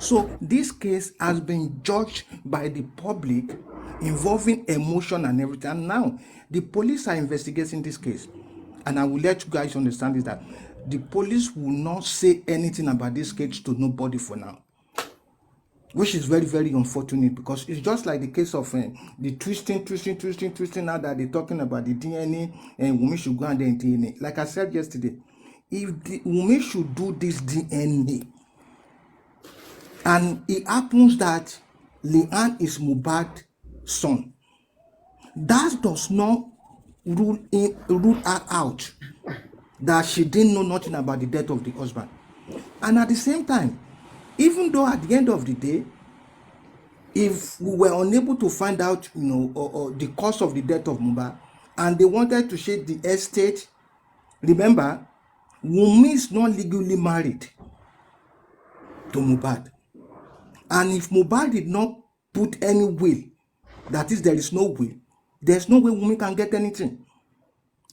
So this case has been judged by the public involving emotion and everything. And now the police are investigating this case. And I will let you guys understand is that the police will not say anything about this case to nobody for now, which is very, very unfortunate, because it's just like the case of the twisting now that they're talking about the DNA, and Wunmi should go and then DNA. Like I said yesterday, if the Wunmi should do this DNA, and it happens that Leanne is Mohbad's son, that does not rule her out that she didn't know nothing about the death of the husband. And at the same time, even though at the end of the day, if we were unable to find out, or the cause of the death of Mohbad, and they wanted to shake the estate, remember, Wunmi is not legally married to Mohbad. And if Mohbad did not put any will, that is, there is no will, there's no way Wunmi can get anything.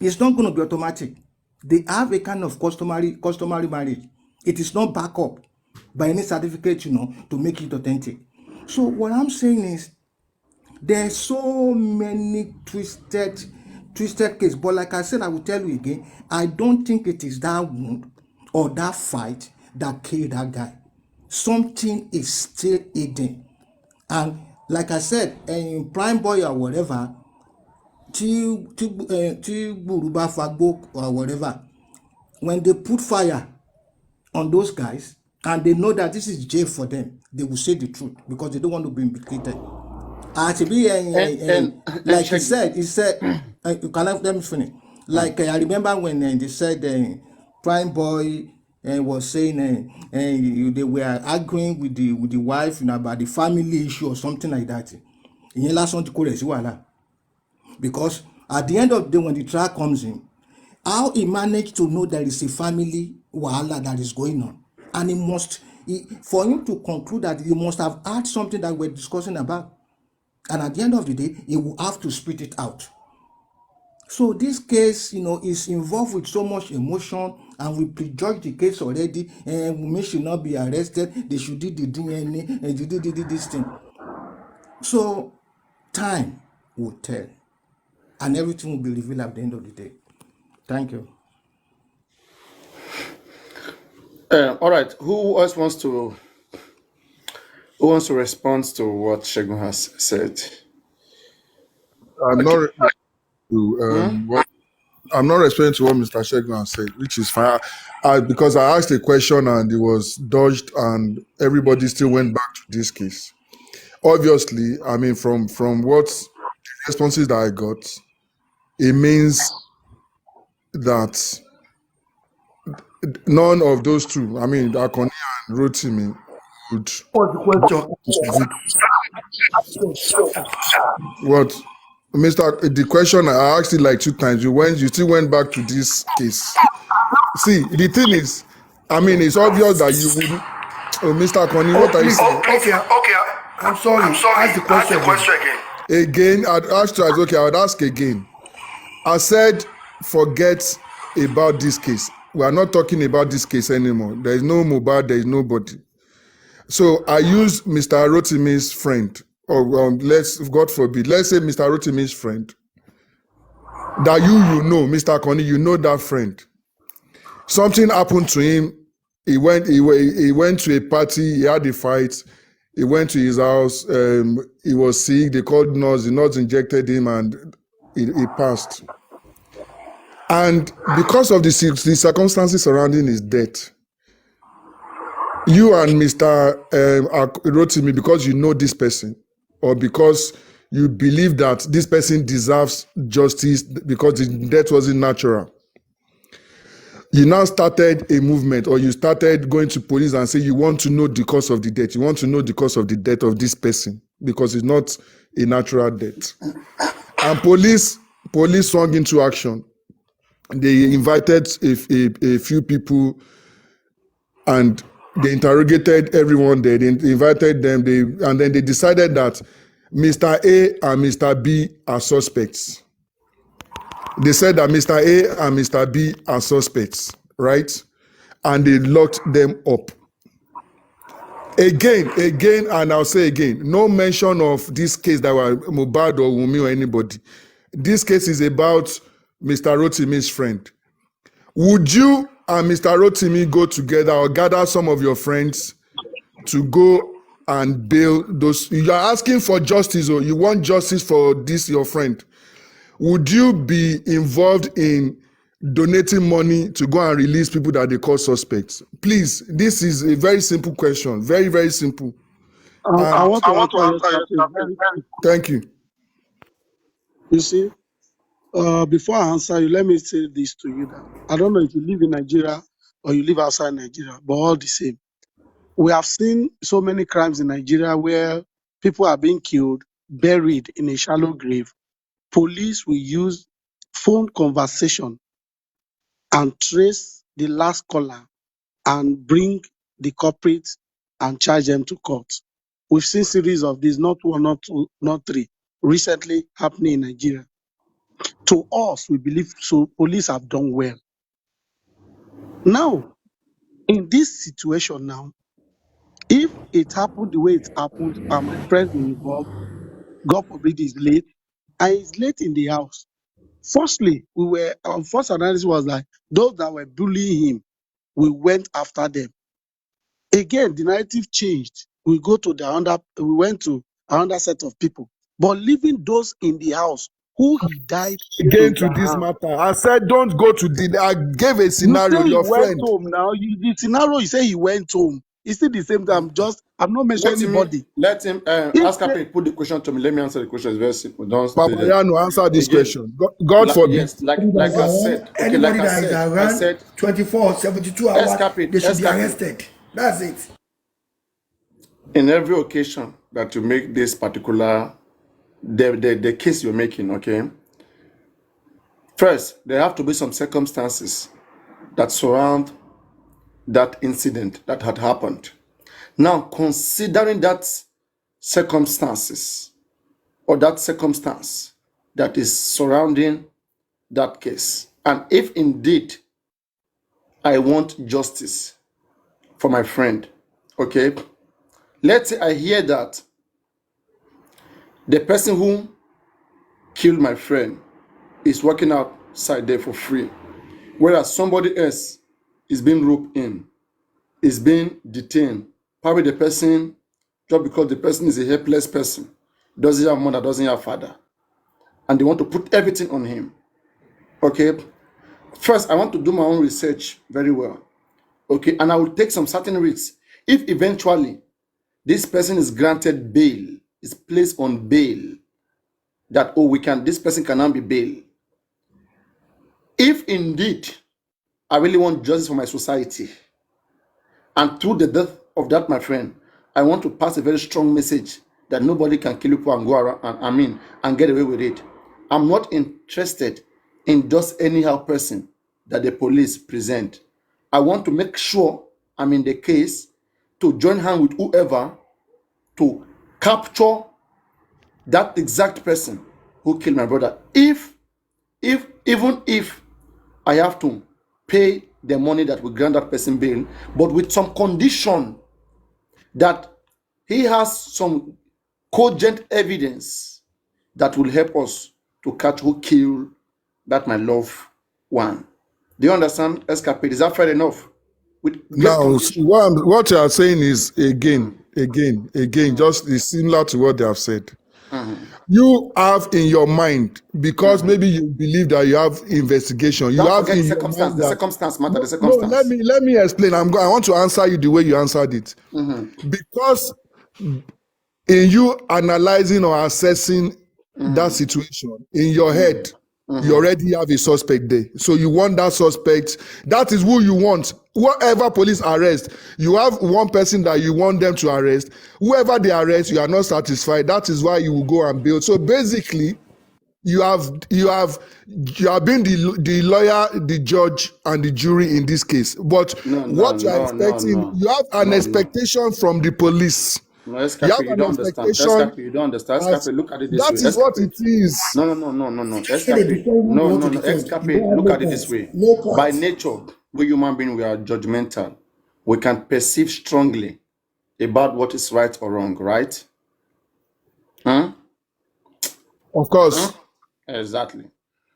It's not going to be automatic. They have a kind of customary marriage. It is not backed up by any certificate, to make it authentic. So what I'm saying is, there's so many twisted cases. But like I said, I will tell you again, I don't think it is that wound or that fight that killed that guy. Something is still hidden. And like I said, in Prime Boy or whatever, Buruba Fagbo or whatever, when they put fire on those guys and they know that this is jail for them, they will say the truth because they don't want to be implicated. Actually, like he said, let me finish. Like I remember when they said Prime Boy was saying they were arguing with the wife, about the family issue or something like that. Because at the end of the day, when the trial comes in, how he managed to know there is a family wahala that is going on, and for him to conclude that he must have had something that we're discussing about, and at the end of the day, he will have to spit it out. So this case, is involved with so much emotion, and we prejudge the case already, and Wunmi should not be arrested. They should do the DNA, and they did this thing. So time will tell, and everything will be revealed at the end of the day. Thank you. All right. Who else wants to respond to what Shegun has said? I'm not responding to what Mr. Shegun has said, which is fine. Because I asked a question and it was dodged, and everybody still went back to this case. Obviously, I mean, from what the responses that I got, it means that none of those two, I mean, Akoni and Rotimi, would. What's the question? What, the question I asked it like 2 times. You still went back to this case. See, the thing is, I mean, it's obvious that you wouldn't. Oh, Mr. Akoni, what are you saying? Okay. I'm sorry. Ask the question again. Again, I'd ask twice. Okay, I would ask again. I said, forget about this case. We are not talking about this case anymore. There is no Mohbad, there is nobody. So I use Mr. Rotimi's friend, or God forbid, let's say Mr. Rotimi's friend. That you know, Mr. Akoni, you know that friend. Something happened to him. He went to a party, he had a fight. He went to his house, he was sick, they called nurse, the nurse injected him, and he passed. And because of the circumstances surrounding his death, you and Mr. Rotimi, because you know this person, or because you believe that this person deserves justice because the death wasn't natural, you now started a movement, or you started going to police and say you want to know the cause of the death. You want to know the cause of the death of this person because it's not a natural death. And police swung into action. They invited a few people and they interrogated everyone there. They invited them, and then they decided that Mr. A and Mr. B are suspects. They said that Mr. A and Mr. B are suspects, right? And they locked them up. Again, and I'll say again, no mention of this case that were Mohbad or Wunmi or anybody. This case is about Mr. Rotimi's friend. Would you and Mr. Rotimi go together or gather some of your friends to go and bail those? You are asking for justice, or you want justice for this, your friend. Would you be involved in donating money to go and release people that they call suspects? Please, this is a very simple question. Very, very simple. I And want to answer your question very quick. thank you. You see, before I answer you, let me say this to you that I don't know if you live in Nigeria or you live outside Nigeria, but all the same. We have seen so many crimes in Nigeria where people are being killed, buried in a shallow grave. Police will use phone conversation and trace the last caller and bring the culprit and charge them to court. We've seen series of these, not one, not two, not three, recently happening in Nigeria. To us, we believe so. Police have done well. Now, in this situation now, if it happened the way it happened and my friend is involved, God forbid he's late, and he's late in the house. Firstly, our first analysis was like those that were bullying him, we went after them. Again, the narrative changed. We went to another set of people. But leaving those in the house who he died Again in to their this hands. matter, I said don't go to the. I gave a You scenario. say he Your went friend. home now. The scenario you say he went home. It's still the same time. I'm not mentioning What you mean? anybody. Let him If ask they, Captain, put the question to me. Let me answer the question. It's very simple. Don't stay Papa there. Yano, answer this Again, question. God forbid. yes, like I said. Okay, Anybody like I that is said, around 24, 72 hours, escape, they should be escape. arrested. That's it. In every occasion that you make this particular the case you're making, okay. First, there have to be some circumstances that surround that incident that had happened. Now, considering that circumstances or that circumstance that is surrounding that case, and if indeed I want justice for my friend, okay, let's say I hear that the person who killed my friend is working outside there for free, whereas somebody else is being roped in, is being detained. Probably the person, just because the person is a helpless person, doesn't have mother, doesn't have father, and they want to put everything on him. Okay, first I want to do my own research very well. Okay, and I will take some certain risks. If eventually this person is granted bail, is placed on bail, that this person cannot be bailed. If indeed I really want justice for my society, and through the death of that my friend, I want to pass a very strong message that nobody can kill people and go around and get away with it. I'm not interested in just anyhow person that the police present. I want to make sure I'm in the case to join hand with whoever to capture that exact person who killed my brother. Even if I have to pay the money that will grant that person bail, but with some condition that he has some cogent evidence that will help us to catch who killed that my loved one. Do you understand, Escapade? Is that fair enough? With great Now, condition. what you are saying is again, just is similar to what they have said. You have in your mind, because maybe you believe that you have investigation. You Don't have forget in the your circumstance. mind The that circumstance matter. The no, circumstance. let me explain. I want to answer you the way you answered it, because in you analyzing or assessing that situation in your head, you already have a suspect there. So you want that suspect. That is who you want. Whatever police arrest, you have one person that you want them to arrest. Whoever they arrest, you are not satisfied. That is why you will go and bail. So basically, you have been the lawyer, the judge, and the jury in this case. But No, no, what you are no, no, expecting, no, you have an no, no. expectation from the police. No, You have Escape, you an don't understand. expectation Escape, you don't understand. as Escape, look at it this that way. is what Escape. it is. No. Say they Escape. defend who they want to No. defend. You Escape. don't have Look no at it this point. way. No By point. nature, we human beings, we are judgmental. We can perceive strongly about what is right or wrong, right? Huh? Of course. Exactly.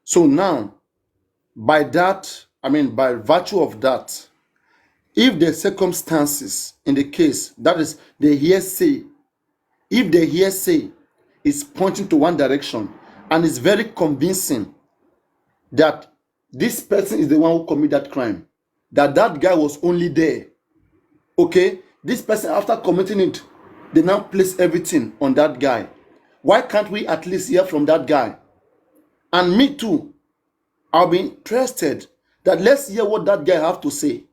So now, by that, I mean, by virtue of that, if the circumstances in the case, that is the hearsay, if the hearsay is pointing to one direction and is very convincing that this person is the one who committed that crime, that that guy was only there, okay, this person after committing it, they now place everything on that guy. Why can't we at least hear from that guy? And me too, I'll be interested that let's hear what that guy have to say.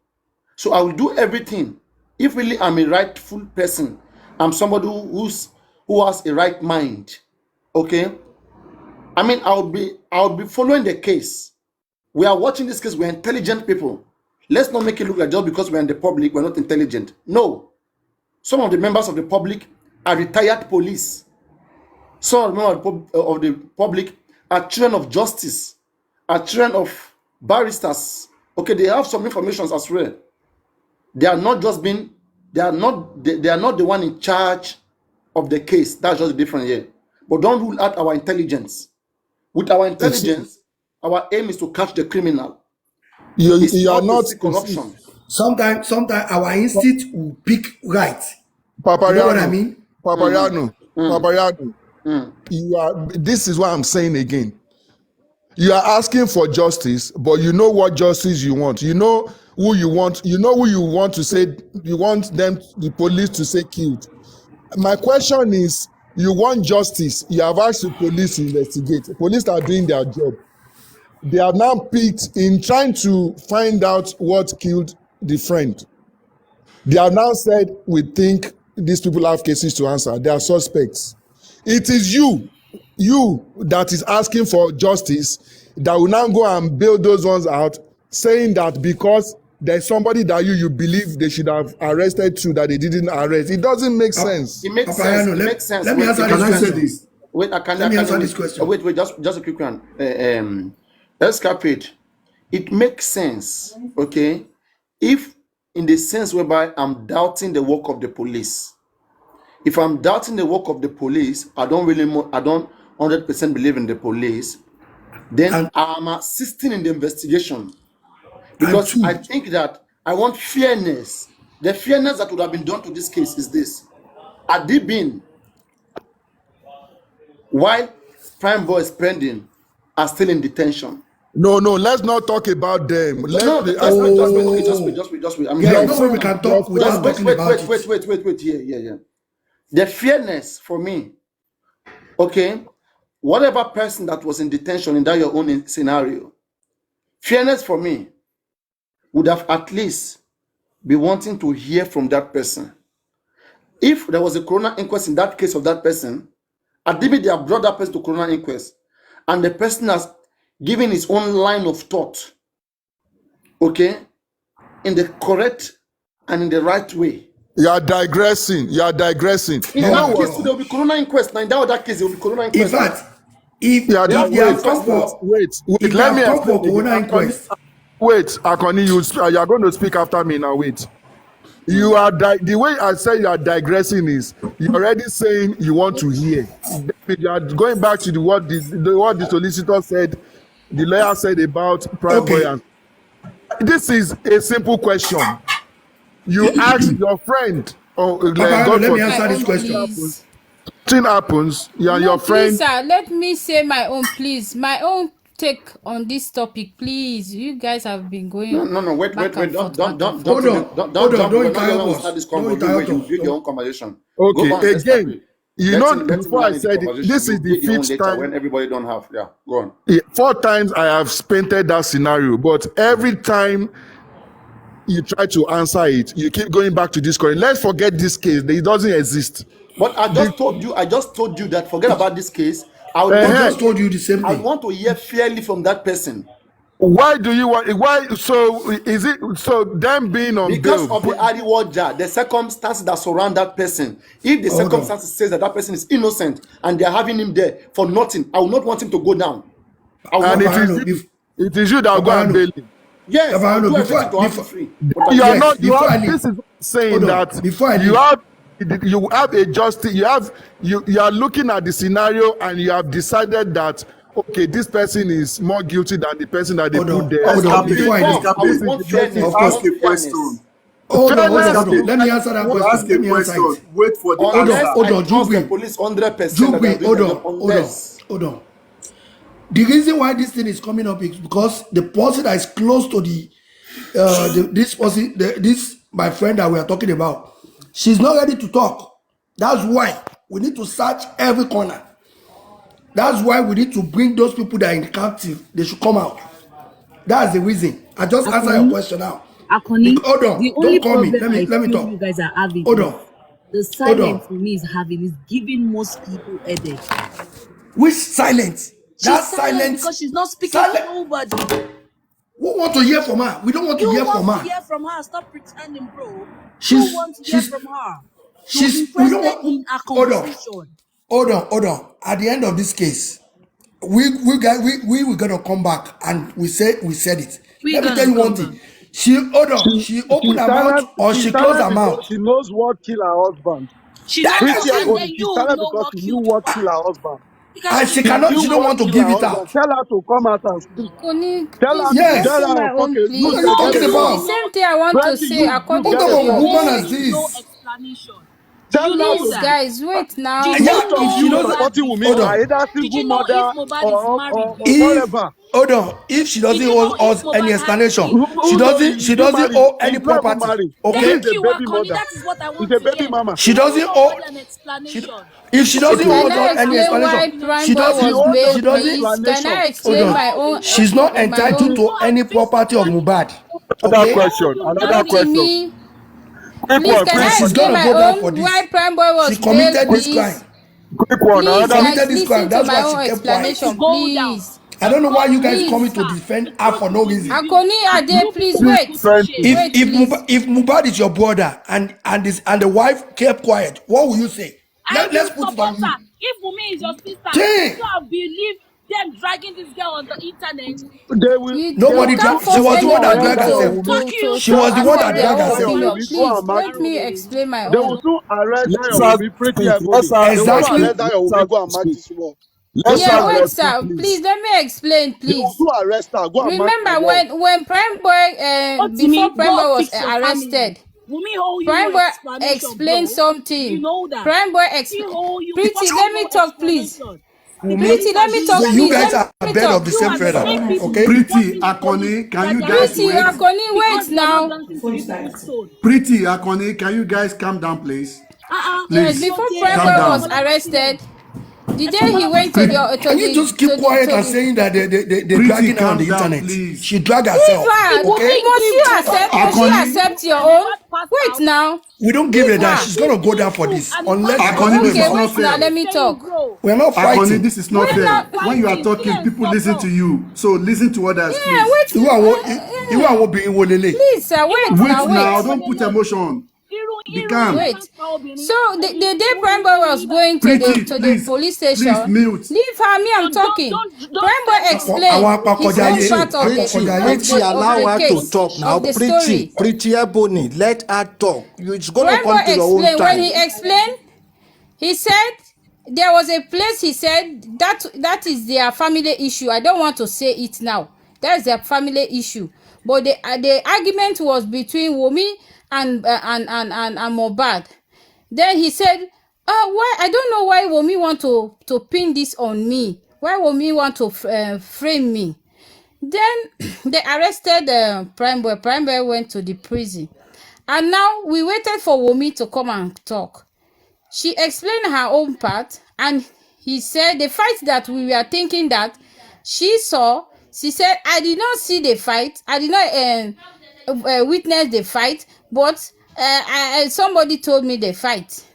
So I will do everything. If really I'm a rightful person, I'm somebody who has a right mind, okay, I mean, I'll be following the case. We are watching this case. We're intelligent people. Let's not make it look like just because we're in the public, we're not intelligent. No. Some of the members of the public are retired police. Some of the members of the public are children of justice, are children of barristers. Okay, they have some information as well. They are not just being, they are not the one in charge of the case. That's just the difference here. But don't rule out our intelligence. With our intelligence, our aim is to catch the criminal. You are not corruption. Sometimes our instinct will pick right. You know what I Papariano. mean? Papariano. You are. This is what I'm saying again. You are asking for justice, but you know what justice you want. You know who you want. You know who you want to say. You want them, the police, to say killed. My question is, you want justice. You have asked the police to investigate. The police are doing their job. They are now picked in trying to find out what killed the friend. They have now said, we think these people have cases to answer. They are suspects. It is you that is asking for justice that will now go and bail those ones out, saying that because there's somebody that you believe they should have arrested too, that they didn't arrest. It doesn't make sense. It makes Papariano, sense. It makes sense. let me answer Can I this say question. this? Wait, Let me answer this question. Wait, just a quick one. Let's cap it. It makes sense, okay, if in the sense whereby I'm doubting the work of the police. If I'm doubting the work of the police, I don't 100% believe in the police, then And- I'm assisting in the investigation. Because two- I think that I want fairness. The fairness that would have been done to this case is this. Had they been, while prime boy spending are still in detention. No, let's not talk about them. No, just wait. I'm Yeah, here. no way we can talk without talking about it. Wait. Yeah. The fairness for me, okay, whatever person that was in detention in that your own scenario, fairness for me would have at least be wanting to hear from that person. If there was a coroner inquest in that case of that person, at the they have brought that person to coroner inquest, and the person has given his own line of thought, okay, in the correct and in the right way. You are digressing. In that case, there will be coroner inquest. Now in that other case, there will be coroner In inquest. fact, if Yeah, they have come for wait. if they Let me have come for explain coroner again. inquest, Wait, Akoni, you are going to speak after me now. Wait. You are the way I say you are digressing is you're already saying you want to hear. You are going back to what the solicitor said, the lawyer said about prime Okay. boy. This is a simple question. You ask your friend, Papariano, let me forbid, answer this question. Please. something happens, you and No, your friend. please, sir. Let me say my own, please. My own take on this topic, please. You guys have been going. No. Wait. back and forth, Don't back and Hold on. jump. Don't We're not interrupt going to us. start this Don't convo. interrupt You us. build your own conversation. Okay, Go on, let's start again, it. you know, Let him before I manage the said it, conversation. this is You the build your own fifth later time. when everybody don't have. Yeah, go on. 4 times I have painted that scenario, but every time you try to answer it, you keep going back to this question. Let's forget this case. It doesn't exist. But I just told you that forget about this case. I would I want just to told you the same I thing. want to hear fairly from that person. Why do you want? Why? So is it so? Them being on Because bail. of the Ariwaja, the circumstances that surround that person. If the Hold on. circumstances says that person is innocent and they are having him there for nothing, I will not want him to go down. I will And not. it is you that will go and Papariano. bail him. Yes, I will do Before- everything to have him before- free. But You are Yes, not. You before I have, leave. this is saying Hold on. that Before I you leave. have you have a justice. You are looking at the scenario and you have decided that okay, this person is more guilty than the person that they Hold put on, there. hold on. We Before I want, do, and we This is want the justice. fairness. of We course. want fairness. Hold on, Fairness. Let me answer that question. Let me answer it. Wait for the Unless answer. Hold I on, trust the Jugbe. police 100% that they are Jugbe, doing their job. hold on. Unless The reason why this thing is coming up is because the person that is close to this person, this my friend that we are talking about, she's not ready to talk. That's why we need to search every corner. That's why we need to bring those people that are in captive. They should come out. That's the reason. I just answer your question now. Hold The on, only don't call me. problem I Let me feel you talk. guys are having Hold is on, the hold silence on. Wunmi is having is giving most people headache. Which silence? That She's silent silence. because she's not speaking to Silent. nobody. Who want to hear from her? We don't want to You hear want from to her. hear from her. Stop pretending, bro. You She's want to hear she's from her. You're she's we don't interested in want. her Hold on, conversation. hold on. At the end of this case, we were gonna come back and we said it. We're Let me tell gonna you one come thing. back. She hold on. She She opened she's her mouth silent. or She's she closed silent her because mouth. she knows what killed her husband. She That knows Pretty what, she and then Ebony, she's you silent know because what she knew killed what her. killed her husband. You guys and don't she She know cannot. knew She anything. don't what want to killed give her it husband. out. Tell her to come out and speak. Akoni, Tell her please to let me tell Yes. say her, my own, okay, What you are please. you get talking a You phone. The about? same know, thing I want to Brandy, say, you according What get type to a of you. phone. woman you is need no this? explanation. Do Tell you her know Please, to that? guys, wait now. Did most you Yeah, of if know she you doesn't, Mohbad supporting Wunmi hold before? are on. either Did single you know if mother Mohbad is married or before? If whatever. hold on, if she Did doesn't you owe know if us any Mohbad had explanation, kids? Who knows she is he doesn't married? owe any He's not even property. married. Wunmi Okay, is Thank a you, baby Akoni. mother. That is what I He's want a to baby hear. mama. she Give me doesn't somebody owe. an She explanation. if she doesn't Okay. owe Can us I any explain explanation, why Give me an Prime she Boy She doesn't. was explanation. owes She us bailed, doesn't. please? Can explanation. I Hold explain on. my No, own? because She's not My entitled own. to you are any face property of value. Mohbad. Another Who Okay, owe question. you Another Not to nothing? question. me. Quick Please, one. can Quick I she's one. explain gonna my go back for own? Why this. Prime Boy She was bailed, committed this please? crime. Quick one. She Please, Another. guys, committed this crime. listen to That's my why she own kept You need quiet. to explanation, go down. please. I don't know why Go you to guys the coming Please. to star. defend The her truth for no will be reason. revealed. Akoni And Ade, you please people will wait. put to shame. If Wait, please. Mubad is your brother and the wife kept quiet, what will you say? I Let's will put it support on her. you. If Wunmi is your sister, would Jane, you have believed them dragging this girl on the internet? You nobody can't she force was the They will one soon that anyone dragged arrest that your herself. woman. Fuck you. She was the ask one They for that will their dragged arrest own that your herself. opinion. baby. Go Please and match let this me Marole. explain my They will own. soon arrest that Let's your have baby. Pretty speak. Ebony. They will soon Exactly. arrest that your Let's baby. have Go and match speak. this work. They will Let's soon Yeah, have wait, arrest her. sir. please. Please let me explain, They will please. soon arrest her. Go and match my Remember wall. when Prime Boy, before Otimi, Prime go Boy was fix your family. arrested, Wunmi owe you no Prime Boy explanation, explained bro. You something. know that. Prime Boy She explained. owe you Pretty, let fucking me no talk, please. explanation. Because Wumi, Pretty, you are let me doing talk, so you please. guys Let something. are a me bed of talk. the You same are the feather. same people Okay? Pretty supporting the police Akoni, can that you they are not guys Pretty, dancing wait? to Akoni, because wait they are not now. dancing to this king's tone. Pretty Akoni, can you guys calm down, please? Yes, Please, before Shode, Prime calm Boy was down. Efomola Basile. arrested, the day he Efomola went to Pretty, Basile. the Can you just keep quiet and saying that they're Pretty, dragging her on calm the down, internet? please. She dragged leave herself. her. Okay? Wunmi Must give you Mohbad accept? Must she Akoni, permission accept your and own? Mohbad passed Wait out. now. We don't give Leave her that. her. She's He gonna go down for took this. and he passed Unless out. Akoni, this Okay, is So not wait what are now. fair. you Let me saying, talk. bro? we're not Akoni, fighting. this is not Wait What are now. you fair. When you are fighting? Kí talking, lẹ̀ ń people sọ, listen to bro? you. So listen to others, Yeah, please. wait. You are being wolele. Please, sir. Irú Wait irú now. Wait yín Wait. now, lẹ don't put wọlé. emotion. Be Irú yín lẹ calm. máa ń Wait. pa So obìnrin. the day Òun ni Prime mo Boy rí was yín báyìí. going to the Pretty, to the please, police please station, mute. leave her. Me, So I'm talking. don't Prime say Boy something. Àwọn explained his own apakọjáyé part of Pretty, of allow the her to case talk now. of the story. Pretty Ebony, let her talk. It's gonna Prime Boy come to your own explained. When time. he explained, he said there was a place. He said that is their family issue. I don't want to say it now. That's their family issue. But the argument was between Wunmi and Mohbad. Then he said, why I don't know why Wunmi want to pin this on me. Why Wunmi want to frame me? Then they arrested Prime Boy. Prime Boy went to the prison. And now we waited for Wunmi to come and talk. She explained her own part, and he said the fight that we were thinking that she saw. She said, I did not see the fight. I did not witness the fight, but somebody told me the fight.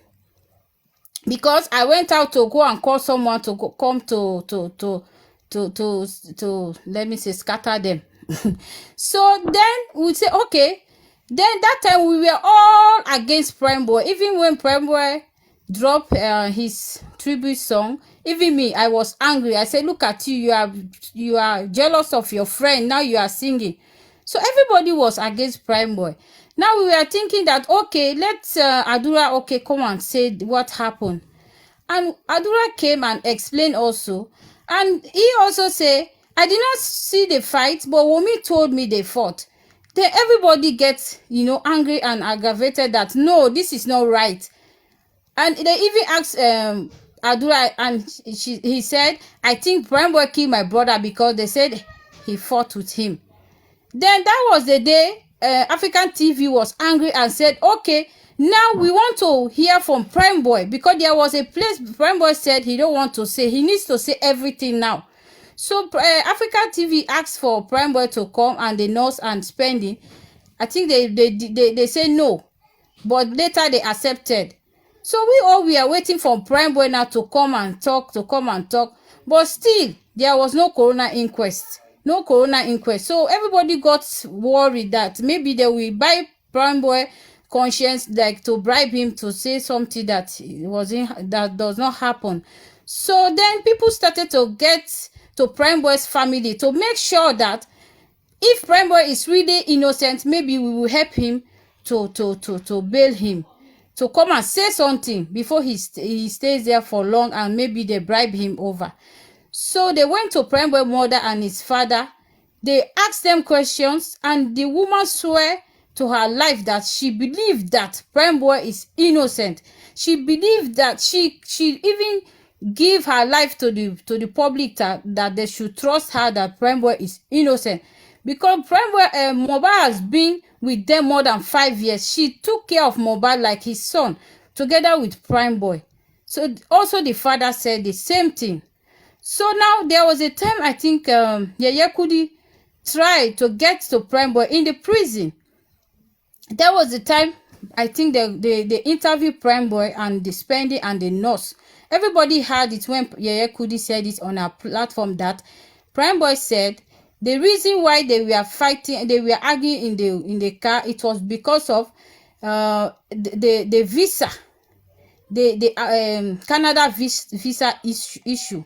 Because I went out to go and call someone to come to let me say scatter them. So then we say okay. Then that time we were all against Prime Boy. Even when Prime Boy dropped his tribute song, even me, I was angry. I said, look at you, you are jealous of your friend. Now you are singing. So everybody was against Prime Boy. Now we were thinking that, okay, let's Adura, okay, come and say what happened. And Adura came and explained also. And he also said, I did not see the fight, but Wunmi told me they fought. Then everybody gets, angry and aggravated that, no, this is not right. And they even asked Adura, and he said, I think Primeboy killed my brother because they said he fought with him. Then that was the day African TV was angry and said, okay, now we want to hear from Primeboy, because there was a place Primeboy said he don't want to say. He needs to say everything now. So African TV asked for Primeboy to come, and the nurse and Spending, I think they say no, but later they accepted. So we are waiting for Primeboy now to come and talk, but still there was no coroner inquest. So everybody got worried that maybe they will buy Primeboy conscience, like to bribe him to say something that does not happen. So then people started to get to Primeboy's family to make sure that if Primeboy is really innocent, maybe we will help him to bail him, to come and say something before he stays there for long, and maybe they bribe him over. So they went to Primeboy's mother and his father. They asked them questions, and the woman swore to her life that she believed that Primeboy is innocent. She believed that she even give her life to the public, that they should trust her, that Primeboy is innocent, because Primeboy Mohbad has been with them more than 5 years. She took care of Mohbad like his son, together with Primeboy. So also the father said the same thing. So now there was a time, I think Yeye Kudi tried to get to Primeboy in the prison. There was a time, I think they interviewed Primeboy and the Spending and the nurse. Everybody heard it when Yeye Kudi said it on our platform, that Primeboy said the reason why they were fighting, they were arguing in the car, it was because of the visa, the Canada visa issue.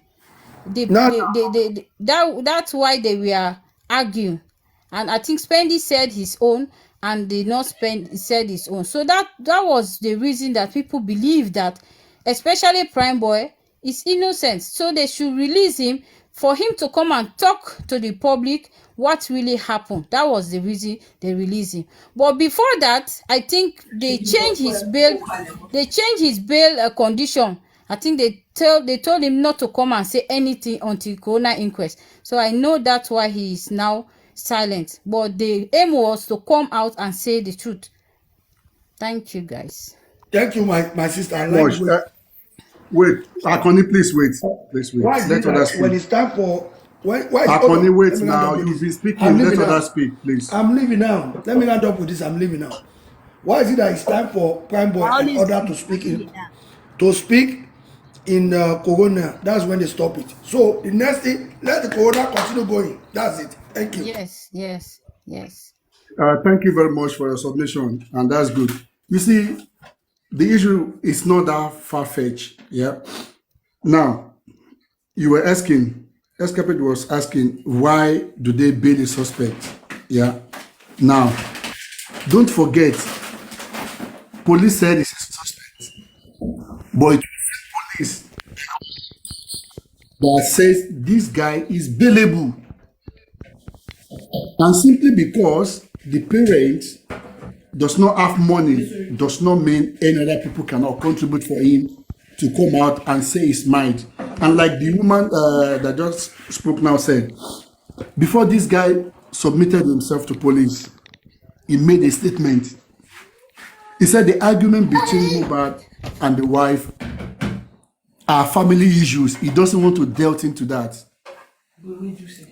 That's why they were arguing. And I think Spendy said his own, and the not Spend said his own. So that was the reason that people believe that, especially Primeboy, is innocent. So they should release him, for him to come and talk to the public what really happened. That was the reason they released him. But before that, I think they changed his bail. They changed his bail condition. I think they told him not to come and say anything until coroner inquest. So I know that's why he is now silent. But the aim was to come out and say the truth. Thank you, guys. Thank you, my sister. I like Mosh, wait, Akoni, please wait. Please wait. why is Let it others that when speak. it's time for why is hold Akoni, on, wait let me not now. talk with You've been this. speaking. I'm Let leaving now. others speak, please. I'm leaving now. Let me not talk with this. I'm leaving now. Why is it that it's time for Primeboy in order to speak in Corona? That's when they stop it. So the next thing, let the Corona continue going. That's it. Thank you. Yes. Thank you very much for your submission, and that's good. You see, the issue is not that far-fetched. Yeah. Now, you were asking, Escapade was asking, why do they bail a suspect? Yeah. Now, don't forget, police said it's a suspect, but it was police that says this guy is bailable, and simply because the parents does not have money does not mean any other people cannot contribute for him to come out and say his mind. And like the woman that just spoke now said, before this guy submitted himself to police, he made a statement. He said the argument between Mohbad and the wife are family issues. He doesn't want to delve into that.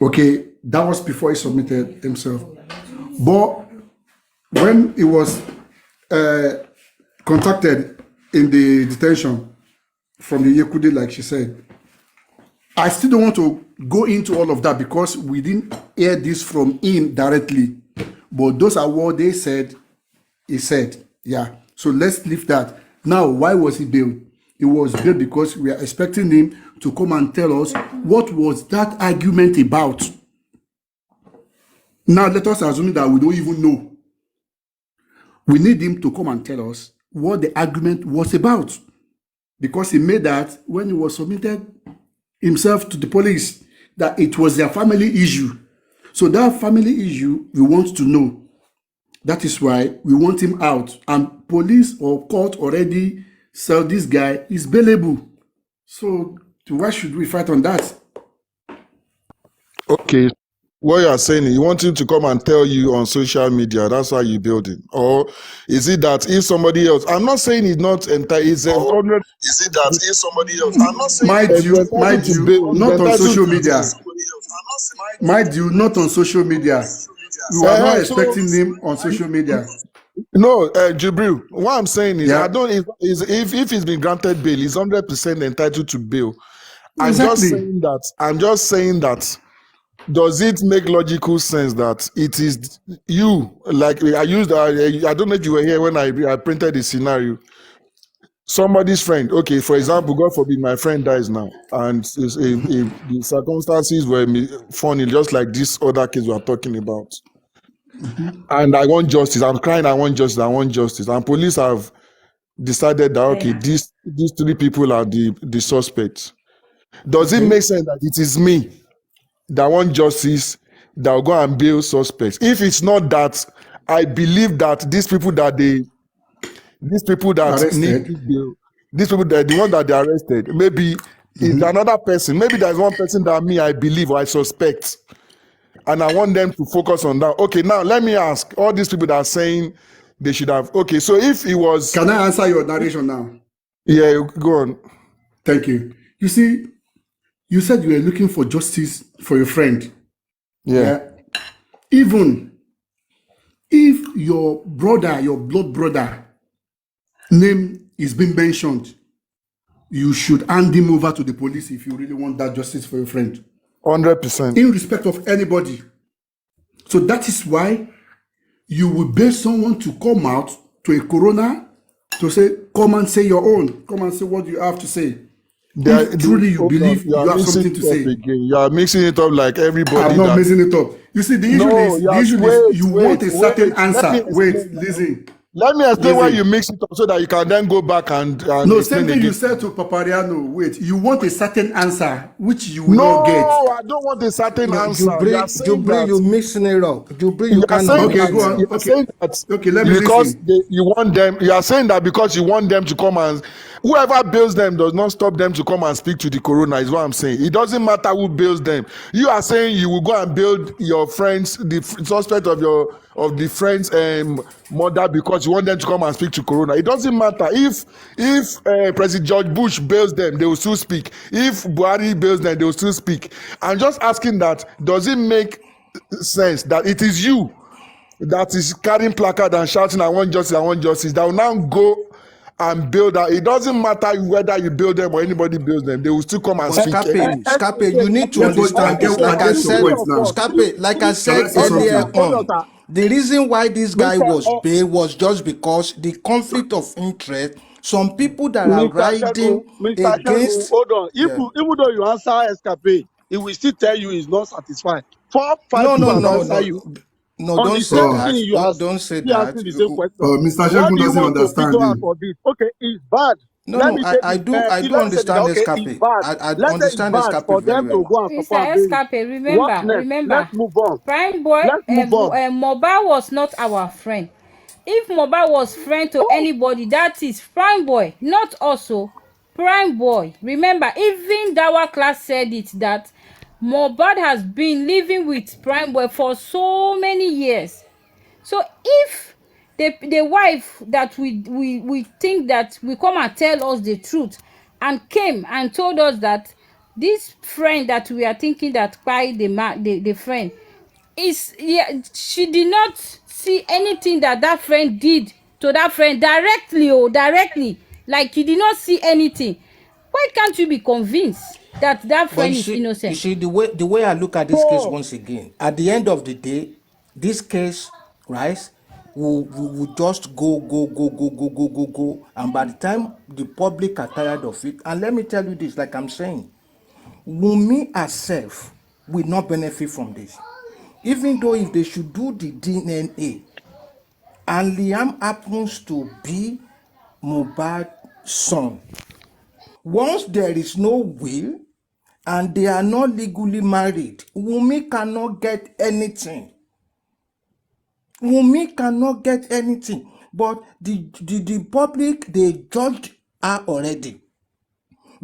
Okay, that was before he submitted himself. But when he was contacted in the detention from the Yekudi, like she said, I still don't want to go into all of that because we didn't hear this from him directly. But those are what they said, he said. Yeah. So let's leave that. Now, why was he bailed? He was bailed because we are expecting him to come and tell us what was that argument about. Now, let us assume that we don't even know. We need him to come and tell us what the argument was about, because he made that when he was submitted himself to the police, that it was their family issue. So that family issue, we want to know. That is why we want him out. And police or court already said this guy is bailable. So why should we fight on that? Okay. What you are saying, you want him to come and tell you on social media, that's why you build it. Or is it that if somebody else, I'm not saying it's not entire, it's a hundred. Is it that if somebody else, I'm not saying not on social media. Mind you, not on social media. We were not expecting him on social media. No, Jibril, what I'm saying is, I don't, if he's been granted bail, he's 100% entitled to bail. I'm just saying that, does it make logical sense that it is you, like I don't know if you were here when I printed the scenario. Somebody's friend, okay, for example, God forbid my friend dies now, and the circumstances were funny, just like this other case we are talking about. And I want justice. I'm crying, I want justice. And police have decided that, okay, these three people are the suspects. Does it make sense that it is me that want justice that will go and bail suspects? If it's not that, I believe that these people that Arrested. need bail, these people that the one that they arrested, maybe it's another person. Maybe there's one person that I believe or I suspect, and I want them to focus on that. Okay, now let me ask all these people that are saying they should have. Okay, so if it was, can I answer your narration now? Yeah, go on. Thank you. You see, you said you were looking for justice for your friend. Yeah. Even if your brother, your blood brother, name is being mentioned, you should hand him over to the police if you really want that justice for your friend. 100%. In respect of anybody. So that is why you will beg someone to come out to a coroner to say, come and say your own. Come and say what you have to say. If truly you believe you have something to say. You are mixing it up like everybody. I'm not mixing it up. You see, the issue is you want a certain answer. Listen. Let me explain why you mix it up so that you can then go back and no, same thing you said to Papariano. Wait, you want a certain answer which you will not get. No, I don't want a certain answer. You mixing it up. You can't. Okay, go on. Okay, let me listen. You want them. You are saying that because you want them to come and whoever bails them does not stop them to come and speak to the coroner. Is what I'm saying. It doesn't matter who bails them. You are saying you will go and bail your friends, the suspect of the friend's mother, because you want them to come and speak to coroner. It doesn't matter if President George Bush bails them, they will still speak. If Buhari bails them, they will still speak. I'm just asking that, does it make sense that it is you that is carrying placard and shouting, I want justice, that will now go and build that? It doesn't matter whether you build them or anybody builds them, they will still come and speak. Scape, you need to understand this. Like I said, Scape, like I said earlier on, the reason why this guy was bailed was just because the conflict of interest. Some people that are riding against. Hold on. Even though you answer Escape, he will still tell you he's not satisfied. 4-5 people answer you. No, don't say that. Don't say that. The same question. Mr. Shegun doesn't understand you. Okay, it's bad. No, I do understand Escape. I understand Escape for very them to well. go and Mr. Escape, remember. Let's move on. Prime boy, Mohbad was not our friend. If Mohbad was friend to anybody, that is Prime boy, not also Prime boy. Remember, even Dawa class said it, that Mohbad has been living with Prime boy for so many years. So if the wife that we think that will come and tell us the truth and came and told us that this friend that we are thinking that by the friend is, she did not see anything that friend did to that friend directly, like he did not see anything. Why can't you be convinced that friend is innocent? You see, the way I look at this case once again, at the end of the day, this case, right, will just go, and by the time the public are tired of it, and let me tell you this, like I'm saying, Wunmi herself will not benefit from this. Even though if they should do the DNA and Liam happens to be Mohbad's son. Once there is no will and they are not legally married, Wunmi cannot get anything. Wunmi cannot get anything. But the public, they judged her already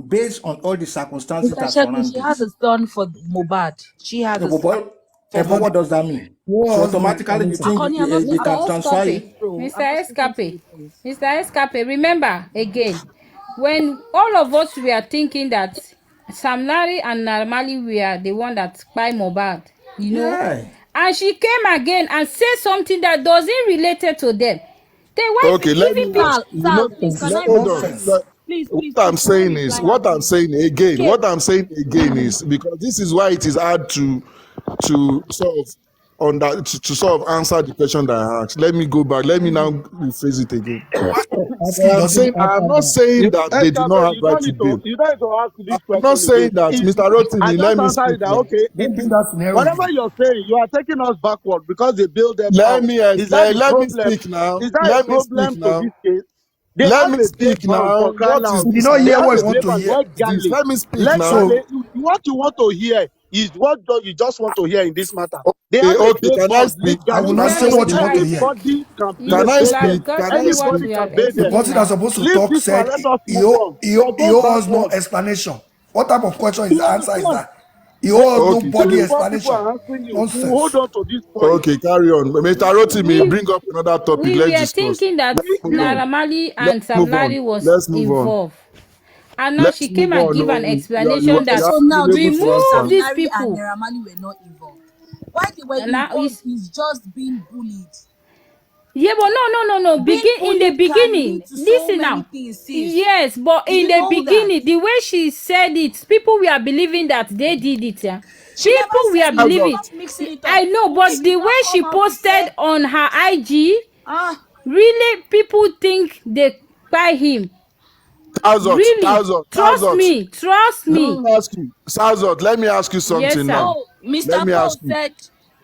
based on all the circumstances Mr. that Shegun, surround she has this. a son for Mohbad. She has a son for But Mohbad. what does that mean? So What's the automatically you think explanation? Connie, I'm not they Mr. can transfer Escape, it? bro. Mr. I'm not speaking to Escape, you, please. Mr. Escape, remember again, when all of us were thinking that Sam Larry and Normally were the one that spy Mohbad, Yeah. and she came again and said something that doesn't related to them. Then why Okay, let giving me people? ask. Sal, Sal, please, can I Hold reply? on. Nonsense. Please, What please, I'm please, can I saying is, reply her, please? Okay, what I'm saying again is because this is why it is hard to sort of to sort of answer the question that I asked. Let me go back. Let me now rephrase it again. Still I'm doesn't saying I'm not saying that they do not have right to bail. You don't need to ask I'm this not question saying again. that, Mr. I Rotimi. just Let me answered speak it that now. okay, it don't is bring that scenario whatever again. you're saying, you are taking us backward because they build them Let out. me Is that the let me problem? speak now. Is that a Let me speak problem to now. this case? They Let have me a babe speak man now. for crying What is out. We did this not They now? hear have What what a you is want babe this? to man. hear. Let This? Gale. Let me speak Let now. So, Gale. What you want to hear is what you just want to hear in this matter. They Okay, have a okay. babe Can I man speak? I will legally. not Can say I Sincerely, what you speak? want to hear. Anybody can you be Can a I babe like man. speak? God Can I say what Anybody speak? we are can bail The them. explaining person that's now. supposed to Leave talk this one. said Let us move on. We are he going owes no backward. explanation. What type of question is You the answer is understand? that? He owes Okay, nobody Three, so four people explanation. are answering you. You hold Nonsense. on to this point. okay, carry on. Mr. Rotimi, We bring up another topic. we Let's were discuss. thinking that Thank Move you. on. Naira Marley and Let's Sam move Larry on. was Let's move on. involved, and now Let's she move came and on. give an Oh, explanation Okay, you that so haven't now been they able to say remove answer. Sam these Larry and people. Naira Marley were not involved. Why they were And now involved is just being bullied. yeah, but no. Being Begin in the bullied can beginning. lead to so Listen many now. things, sis. Yes, but Do in you the know that? beginning, the way she said it, people were believing that they did it. Yeah, She never people were said it. believing. Stop mixing it I up. know, She but the did way not come she out to say, posted on her IG, ah, really, people think they buy him. Really, trust Thousand. me, trust Let me. me ask you, Sazot, let me ask you Yes, something sir. now. oh, Let Mr. me Paul ask you. said,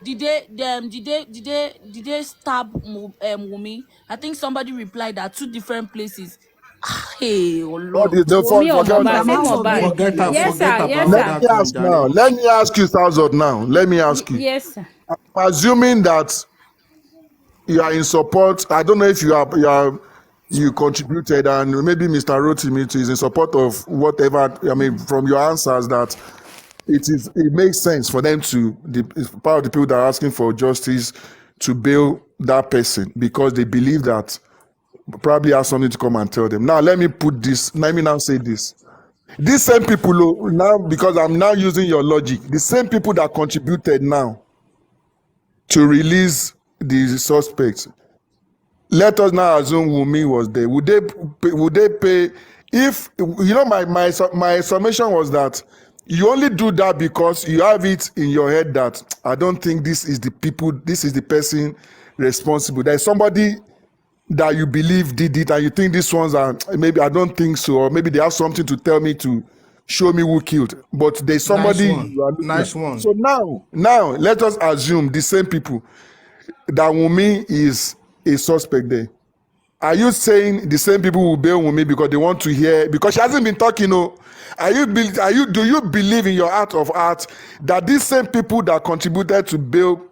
did they stab Wumi? I think somebody replied that two different places. Ah, hey, oh What Lord. is the Wunmi or forget all Mohbad? that? Say Drama of Mohbad. many Forget, years. Yes, forget sir. Yes, about Let sir. me that one, ask now. Jare. Let me ask you, Sazot, now. Let me ask you. Yes, sir. Assuming that you are in support, I don't know if you contributed, and maybe Mr. Rotimi too is in support of whatever. I mean, from your answers, that it makes sense for them to the part of the people that are asking for justice to bail that person because they believe that probably has something to come and tell them. Now let me put this. Let me now say this. These same people now, because I'm now using your logic, the same people that contributed now to release the suspects. Let us now assume Wunmi was there. Would they pay? If you know, my summation was that you only do that because you have it in your head that I don't think this is the person responsible. There's somebody that you believe did it, and you think these ones are maybe I don't think so, or maybe they have something to tell me to show me who killed. But there's Nice somebody one. you are looking at. Nice one. So now let us assume the same people that Wunmi is a suspect there. Are you saying the same people will bail Wunmi because they want to hear? Because she hasn't been talking. Oh, do you believe in your heart of heart that these same people that contributed to bail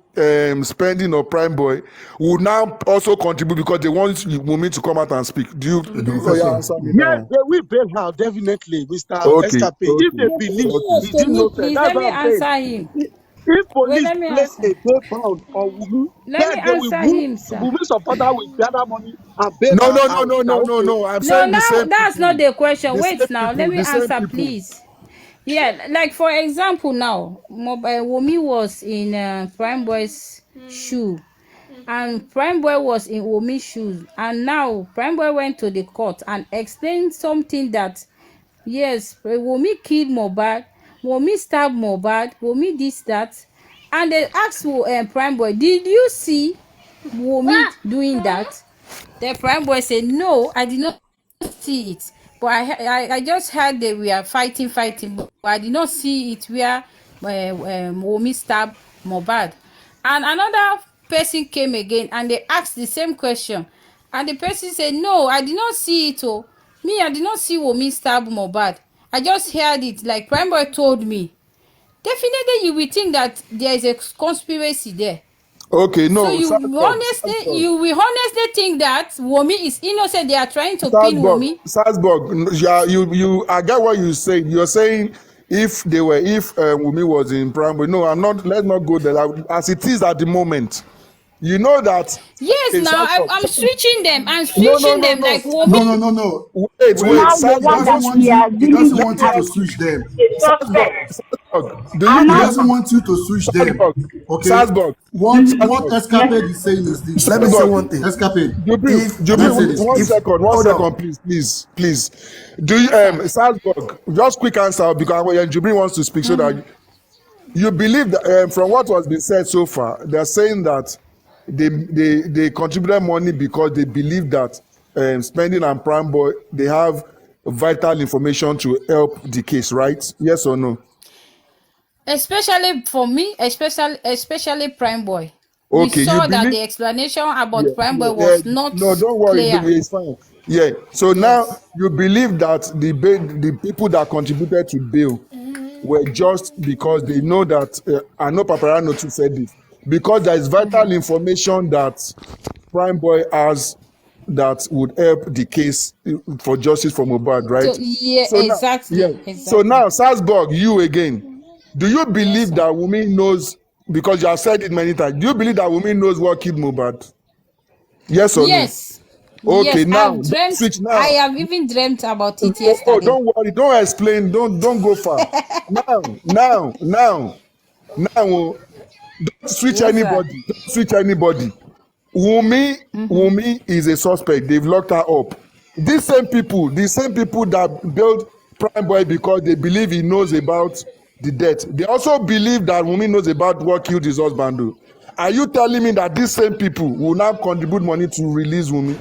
spending of Prime Boy will now also contribute because they want Wunmi to come out and speak? Oh yeah, Professor, answer me Yes, now. they will bail her, definitely, Mr. Okay, Escape. If okay, they But believe okay. serious it's to me. innocent, Please that's let what me I'm saying. answer him. If Wait, police let me place answer. a bail bond on Wumi, Let me then they will answer move him, sir. Wumi supporter with gather money and bail No, her no, no, out. no, That no, no, okay, no. I'm No, saying the now same that's not people. the question. The Wait same now. Let people. me The same answer, people. please. Yeah, like for example, now Wunmi was in Prime Boy's shoe, and Prime Boy was in Wumi's shoes, and now Prime Boy went to the court and explained something that yes, Wunmi killed Mohbad, Wunmi stabbed Mohbad, Wunmi this that, and they asked Prime Boy, did you see Wunmi doing that? The Prime Boy said, no, I did not see it, but I just heard they were fighting, but I did not see it where Wunmi stabbed Mohbad. And another person came again and they asked the same question, and the person said, no, I did not see it. Oh, me, I did not see Wunmi stab Mohbad. I just heard it like Prime Boy told me. Definitely, you will think that there is a conspiracy there. Okay, So no, you will honestly think that Wunmi is innocent. They are trying to pin Salzburg, Wunmi. Salzburg. You. I get what you say. You're saying if Wumi was in primary. No, I'm not. Let's not go there. As it is at the moment, you know that. Yes, Okay, now Salzburg. I'm switching them. I'm No, switching them like No, Wunmi. no, no, no. Wait, Now the He one Salzburg. that doesn't want we you. are He dealing doesn't with want you as to switch them. a Salzburg. suspect. Salzburg. Do you And He now, doesn't believe want you to switch them. Salzburg? Okay. Salzburg. What Salzburg. Escapade is saying is this. Let me say Salzburg. one thing. Escapade. If Let me Jubril, say this, one please. second, hold on. please. Do you, Salzburg, just quick answer because when Jubril wants to speak, so that you believe that from what was been said so far, they're saying that they contributed money because they believe that Spending and Prime Boy, they have vital information to help the case, right? Yes or no? Especially for me, especially Prime Boy. We Okay, you saw that believe. the explanation about Yeah, Prime Boy yeah, was not no, don't worry, clear. it's fine. Yeah, so now Yes. you believe that the people that contributed to bail were just because they know that I know Paparano too said this, because there is vital information that Prime Boy has that would help the case for justice for Mohbad, So right? yeah, So now, yeah. exactly, So exactly. now, Salzburg, you again. Do you Yes, believe sir. that Wunmi knows? Because you have said it many times. Do you believe that Wunmi knows what killed Mohbad? Yes or no? Yes, Okay, yes. now I've don't dreamt. switch I now. have even dreamt about it Oh, yesterday. don't worry, don't explain, don't go far. Now, don't switch Yes, sir. anybody. Don't switch anybody. Wunmi is a suspect. They've locked her up. The same people that built Prime Boy because they believe he knows about the death. They also believe that Wunmi knows about what killed his husband. Though. Are you telling me that these same people will now contribute money to release Wunmi?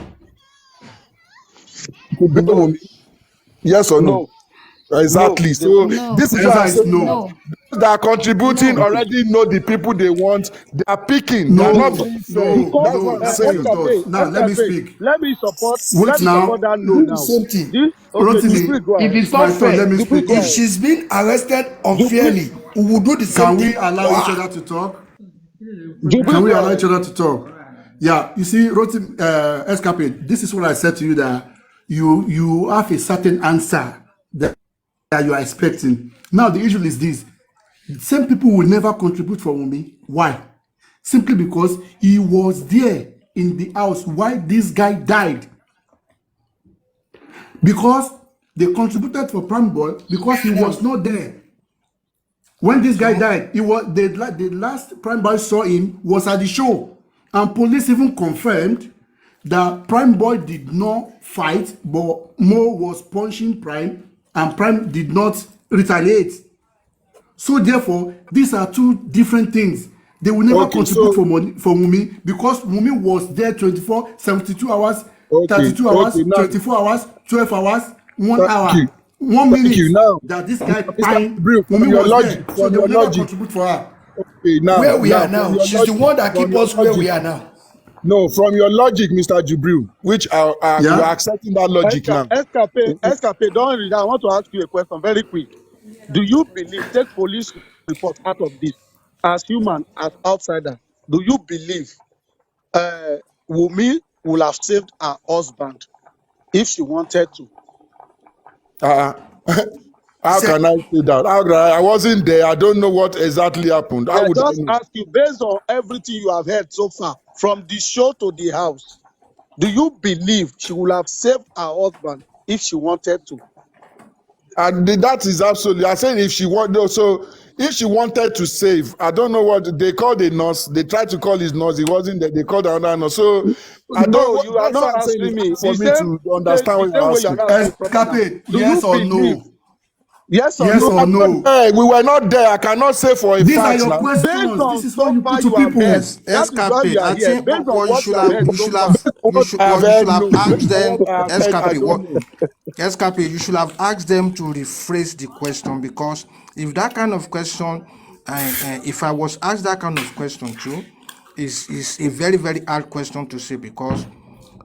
To bail No, Wunmi? Yes or no? no, no. Exactly. They will So not. No, this is The why answer I'm is saying no. that no, those that are contributing no. Okay. already know the people they want. They are picking. They are not No, being fair. Because That's what no, I'm that's what you saying. thought. Now let me Escape. speak. Let me support. Wait Let me support now. that Is no it the now. same thing? This okay. Jubril, Rotimi, go If ahead. it's it's my not turn. Let fair, me Jubril, speak go if now. ahead. she's been arrested Jubril, unfairly, we will do the same Can we thing. allow each other to talk? Can Jubril, we go allow ahead. each other to talk? Yeah, you see, Rotimi, Escapade, this is what I said to you, that you have a certain answer that you are expecting. Now the issue is this: same people will never contribute for Wunmi. Why? Simply because he was there in the house while this guy died. Because they contributed for Prime Boy because he was not there when this guy died. He was the last Prime Boy saw him was at the show, and police even confirmed that Prime Boy did not fight, but Mo was punching Prime, and Prime did not retaliate. So therefore, these are two different things. They will never Okay, contribute so for money for Wunmi because Wunmi was there 24, 72 hours, 32 hours, now 24 hours, 12 hours, 1 thank hour, you. 1 minute Now, that this guy Mr. pine. Brill, Wunmi was there, so they will never contribute for her. okay, Where we are from now, your she's the one that from keep your us where we logic, are now. no, from your logic, Mr. Jubril, which you are Yeah. accepting that logic now. Escape, don't read. I want to ask you a question very quick. Do you believe, take police report out of this, as human, as outsider, do you believe uh, Wumi would have saved her husband if she wanted to? Uh, how Say, can I say that? I wasn't there. I don't know what exactly happened. How I would I just know? ask you, based on everything you have heard so far, from the show to the house, do you believe she would have saved her husband if she wanted to? And that is absolutely. I said if she wanted, so if she wanted to save, I don't know what they called a nurse. They tried to call his nurse. He wasn't there. They called another nurse. So I don't. No, you are That's not what I'm saying. It's answering me. hard for me to understand The what same you're way you are asking. not asking proper now. Escape, Do you yes or believe? no? Yes or Yes We no? or were not no? there. We were not there. I cannot say for a These are fact your now. Based questions. This on is what so you far put to you have heard, people. that is why we Escape. are I here. think Based on what what you have heard so far. I have you should heard have no. asked Based on them. what I have heard, I Escape. don't know. You should have asked them to rephrase the question, because if that kind of question, if I was asked that kind of question too, is a very, very hard question to say because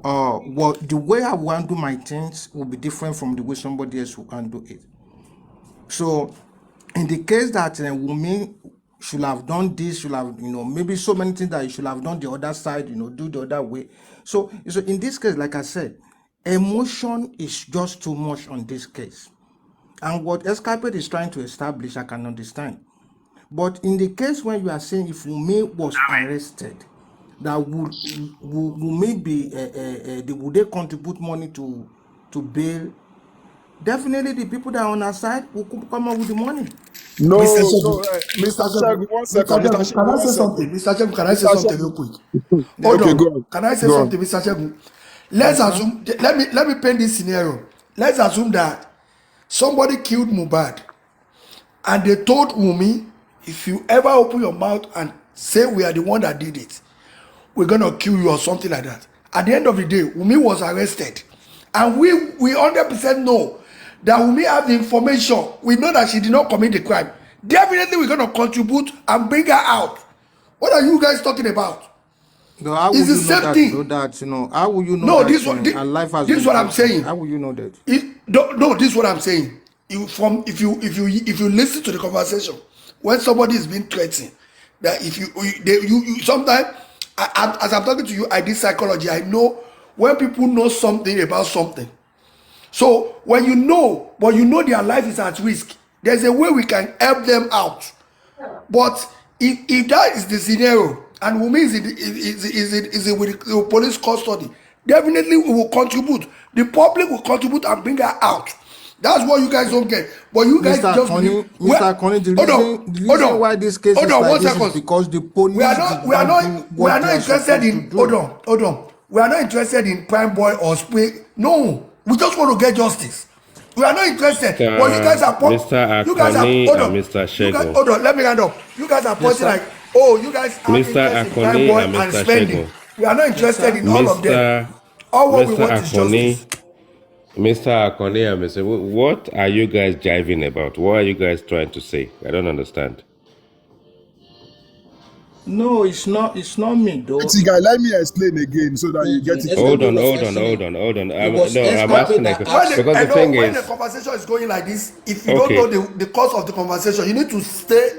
the way I want to do my things will be different from the way somebody else will handle it. So, in the case that Wunmi should have done this, should have, maybe so many things that you should have done the other side, do the other way. So in this case, like I said, emotion is just too much on this case. And what Escapade is trying to establish, I can understand. But in the case when you are saying if Wunmi was arrested, that would Wunmi be, would they contribute money to bail? Definitely the people that are on our side will come up with the money. No, Mr. no, Shegun, Mr. Mr. Shegu, Shegun, one Mr. second, Mr. Shegun, can Shegu, I one say something? second. Mr. Shegun, can I say Mr. something real Shegu. quick? Hold Yeah. Okay, go on. on. Can I say Go on. something, Mr. Shegun? Let's Yes, sir. assume. Let me paint this scenario. Let's assume that somebody killed Mohbad, and they told Wunmi, if you ever open your mouth and say we are the one that did it, we're gonna kill you or something like that. At the end of the day, Wunmi was arrested, and we 100% know that Wunmi have the information. We know that she did not commit the crime. Definitely, we're gonna contribute and bring her out. What are you guys talking about? No, how It's will the you know same that? thing. How will you know No, that this one, her life has this is been what I'm threatened? saying. How will you know that? No, this is what I'm saying. If you listen to the conversation when somebody is being threatened, that if you sometimes, as I'm talking to you, I did psychology. I know when people know something about something. So when you know, but you know their life is at risk, there's a way we can help them out. But if that is the scenario and Wunmi is with the police custody, definitely we will contribute. The public will contribute and bring her out. That's what you guys don't get. But you guys Mr. just believe. Connie, Mr. Connie, the Hold reason on, why this case hold is on, like one this is second. because the police did not do We are what they not are interested supposed to in. do. Hold on. We are not interested in prime boy or spray. No, we just want to get justice. We are not interested. But you guys are Mr. you guys are Akoni hold and on. Mr. You guys Shego. hold on. Let me hand up. You guys are Yes, pointing sir. like, oh, you guys have Mr. interest in prime Akoni boy and and Mr. spending. Shego. We are not Yes, interested sir. in all of them. Mr. All what we Mr. want is justice. Akoni and Mr. What are you guys jiving about? What are you guys trying to say? I don't understand. No, it's not. It's not me though. See, guy, let me explain again so that you get it Escape Hold on, clearly. was hold on, hold asking. on, hold on. It was No, I'm Escape asking that a When asked. because I the know thing when the is, conversation is going like this, if you don't know okay, the cause of the conversation, you need to stay,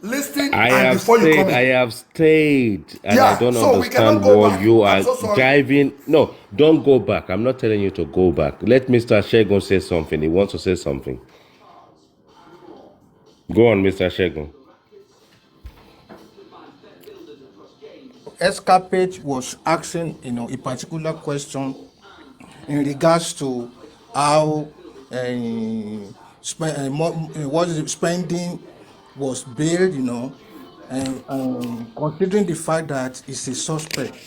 listen, and before you come I in. have stayed, and I Yeah, don't so we cannot understand go what back. you I'm are so sorry. jiving. No, don't go back. I'm not telling you to go back. Let Mr. Shegun say something. He wants to say something. Go on, Mr. Shegun. Escapade was asking, a particular question in regards to how what is it, spending was billed, and considering the fact that he's a suspect,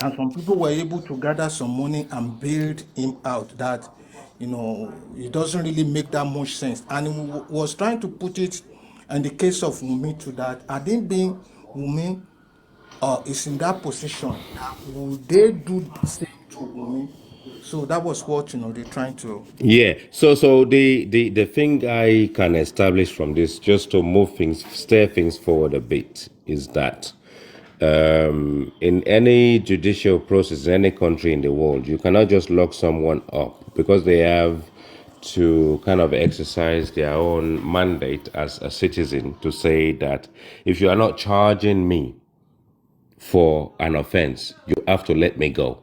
and some people were able to gather some money and build him out. That it doesn't really make that much sense, and he was trying to put it in the case of Wunmi to that. I think being Wunmi is in that position, would they do the same to Wunmi? So that was what they're trying to. Yeah. So the thing I can establish from this, just to move things, steer things forward a bit, is that in any judicial process in any country in the world, you cannot just lock someone up because they have to kind of exercise their own mandate as a citizen to say that if you are not charging me for an offense, you have to let me go.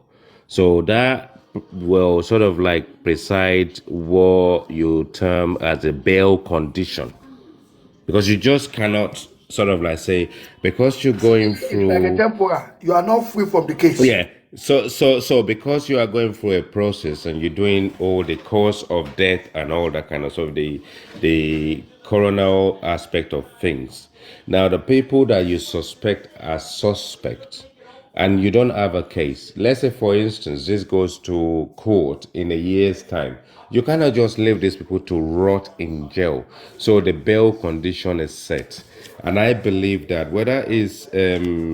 So that will sort of like preside what you term as a bail condition. Because you just cannot sort of like say, because you're going It's like a through, temporal. You are not free from the case. yeah. So because you are going through a process and you're doing all the cause of death and all that kind of stuff, the coronal aspect of things. Now the people that you suspect are suspects and you don't have a case. Let's say for instance this goes to court in a year's time. You cannot just leave these people to rot in jail. So the bail condition is set. And I believe that whether it's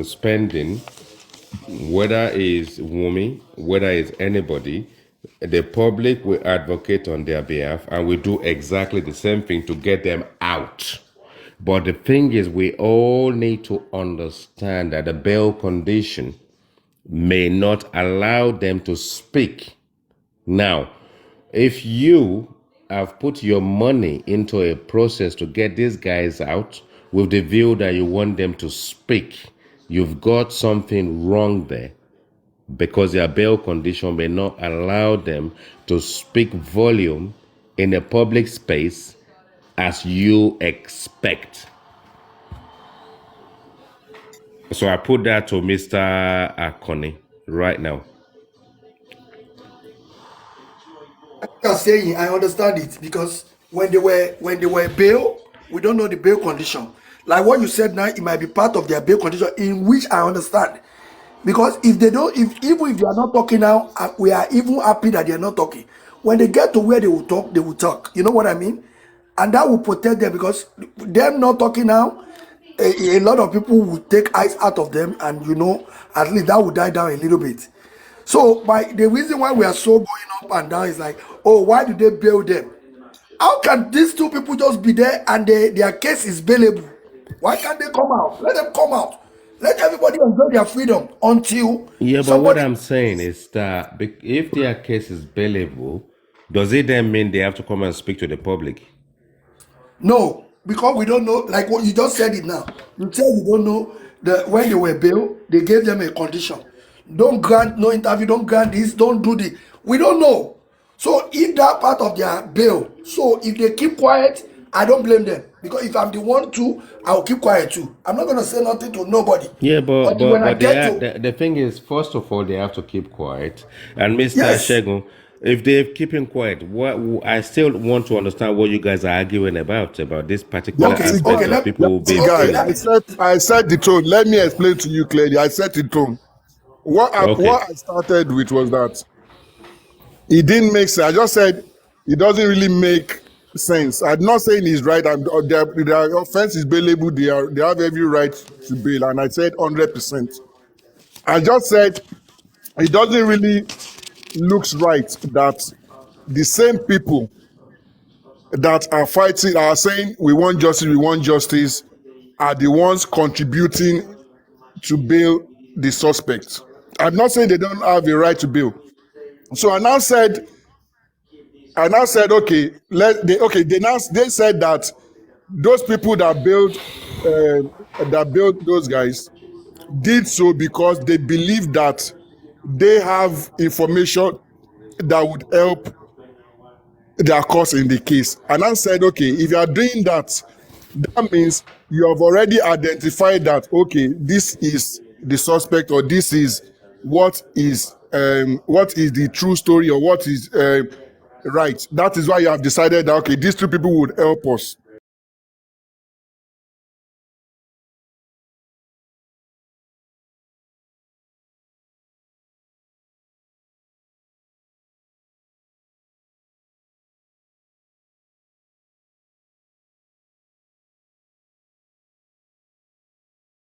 spending, whether it's Wumi, whether it's anybody, the public will advocate on their behalf and we do exactly the same thing to get them out. But the thing is, we all need to understand that the bail condition may not allow them to speak. Now, if you have put your money into a process to get these guys out with the view that you want them to speak, you've got something wrong there, because their bail condition may not allow them to speak volume in a public space as you expect. So I put that to Mr. Akoni right now. You're saying I understand it because when they were bail, we don't know the bail condition. Like what you said now, it might be part of their bail condition, in which I understand. Because if they don't, if even if they are not talking now, we are even happy that they are not talking. When they get to where they will talk, they will talk. You know what I mean? And that will protect them because them not talking now, a lot of people will take eyes out of them, and at least that will die down a little bit. So by the reason why we are so going up and down is like, oh, why do they bail them? How can these two people just be there and their case is bailable? Why can't they come out? Let them come out. Let everybody enjoy their freedom until Yeah, but what somebody. I'm saying is that if their case is bailable, does it then mean they have to come and speak to the public? No, because we don't know, like what you just said it now. You said you don't know when they were bailed, they gave them a condition. Don't grant no interview, don't grant this, don't do this. We don't know. So if that part of their bail, so if they keep quiet, I don't blame them. Because if I'm the one to, I'll keep quiet too. I'm not gonna say nothing to nobody. Yeah, but Until when I but they get are, to the thing is, first of all, they have to keep quiet. And Mr. yes. Shegun, if they're keeping quiet, what I still want to understand what you guys are arguing about this particular Okay, aspect okay, of people See, being okay, guy, let free. me I set the tone. Let me explain to you clearly. I set the tone. Okay. What I started with was that it didn't make sense. I just said it doesn't really make sense. I'm not saying he's right. Their offense is bailable. They have every right to bail, and I said 100%. I just said it doesn't really looks right that the same people that are fighting are saying we want justice, are the ones contributing to bail the suspects. I'm not saying they don't have a right to bail. So I now said, okay, they said that those people that bailed those guys did so because they believe that they have information that would help their cause in the case. And I said, okay, if you are doing that, that means you have already identified that, okay, this is the suspect, or this is what is the true story, or what is right. That is why you have decided that, okay, these two people would help us.